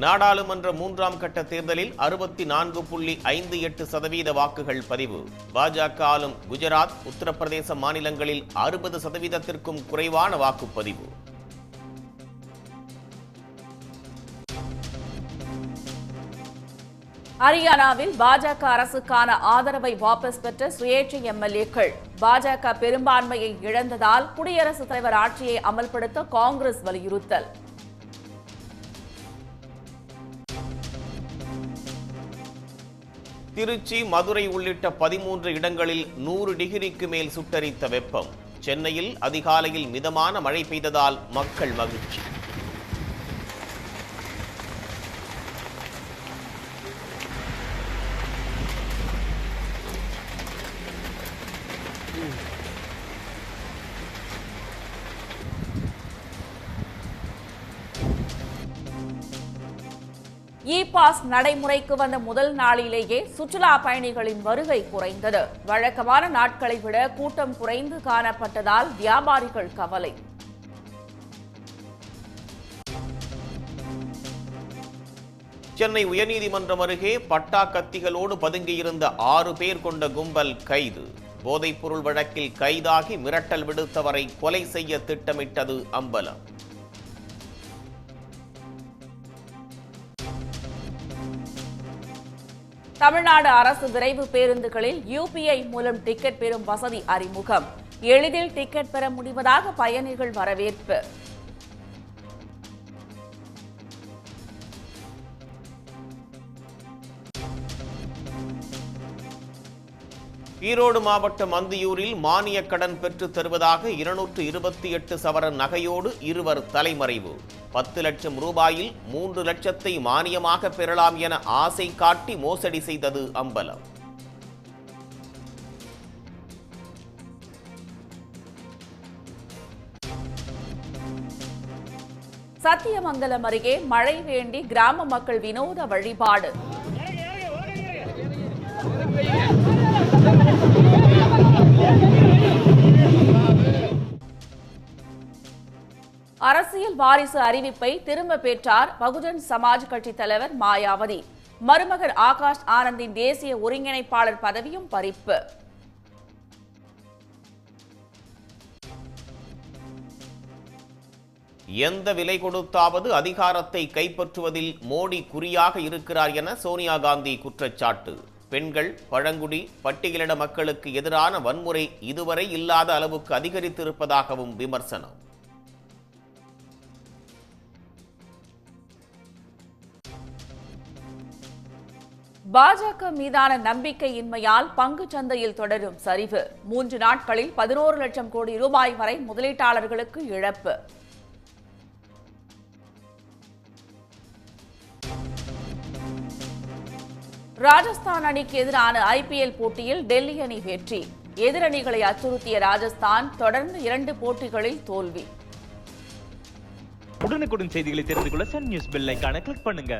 நாடாளுமன்ற 3ஆம் கட்ட தேர்தலில் 64.58% வாக்குகள் பதிவு. பாஜக ஆளும் குஜராத், உத்தரப்பிரதேச மாநிலங்களில் 60%த்திற்கும் குறைவான வாக்குப்பதிவு. ஹரியானாவில் பாஜக அரசுக்கான ஆதரவை வாபஸ் பெற்ற சுயேட்சை எம்எல்ஏக்கள். பாஜக பெரும்பான்மையை இழந்ததால் குடியரசுத் தலைவர் ஆட்சியை அமல்படுத்த காங்கிரஸ் வலியுறுத்தல். திருச்சி, மதுரை உள்ளிட்ட 13 இடங்களில் 100 டிகிரிக்கு மேல் சுட்டரித்த வெப்பம். சென்னையில் அதிகாலையில் மிதமான மழை பெய்ததால் மக்கள் மகிழ்ச்சி. இ-பாஸ் நடைமுறைக்கு வந்த முதல் நாளிலேயே சுற்றுலா பயணிகளின் வருகை குறைந்தது. வழக்கமான நாட்களை விட கூட்டம் குறைந்து காணப்பட்டதால் வியாபாரிகள் கவலை. சென்னை உயர்நீதிமன்றம் அருகே பட்டா கத்திகளோடு பதுங்கியிருந்த 6 பேர் கொண்ட கும்பல் கைது. போதைப்பொருள் வழக்கில் கைதாகி மிரட்டல் விடுத்தவரை கொலை செய்ய திட்டமிட்டது அம்பலம். தமிழ்நாடு அரசு விரைவு பேருந்துகளில் யுபிஐ மூலம் டிக்கெட் பெறும் வசதி அறிமுகம். எளிதில் டிக்கெட் பெற முடிவதாக பயணிகள் வரவேற்பு. ஈரோடு மாவட்டம் அந்தியூரில் மானிய கடன் பெற்றுத் தருவதாக 228 சவரன் நகையோடு இருவர் தலைமறைவு. 10 லட்சம் ரூபாயில் 3 லட்சத்தை மானியமாக பெறலாம் என ஆசை காட்டி மோசடி செய்தது அம்பலம். சத்தியமங்கலம் அருகே மழை வேண்டி கிராம மக்கள் வினோத வழிபாடு. அரசியல் வாரிசு அறிவிப்பை திரும்ப பெற்றார் பகுஜன் சமாஜ் கட்சி தலைவர் மாயாவதி. மருமகன் ஆகாஷ் ஆனந்தின் தேசிய ஒருங்கிணைப்பாளர் பதவியும் பறிப்பு. எந்த விலை கொடுத்தாவது அதிகாரத்தை கைப்பற்றுவதில் மோடி குறியாக இருக்கிறார் என சோனியா காந்தி குற்றச்சாட்டு. பெண்கள், பழங்குடி, பட்டியலின மக்களுக்கு எதிரான வன்முறை இதுவரை இல்லாத அளவுக்கு அதிகரித்திருப்பதாகவும் விமர்சனம். பாஜக மீதான நம்பிக்கையின்மையால் பங்குச் சந்தையில் தொடரும் சரிவு. 3 நாட்களில் 11 லட்சம் கோடி ரூபாய் வரை முதலீட்டாளர்களுக்கு இழப்பு. ராஜஸ்தான் அணிக்கு எதிரான ஐபிஎல் போட்டியில் டெல்லி அணி வெற்றி. எதிரணிகளை அச்சுறுத்திய ராஜஸ்தான் தொடர்ந்து 2 போட்டிகளில் தோல்வி. உடனுக்குடன் செய்திகளை தெரிந்து கொள்ள சன் நியூஸ் பெல் ஐகானை கிளிக் பண்ணுங்க.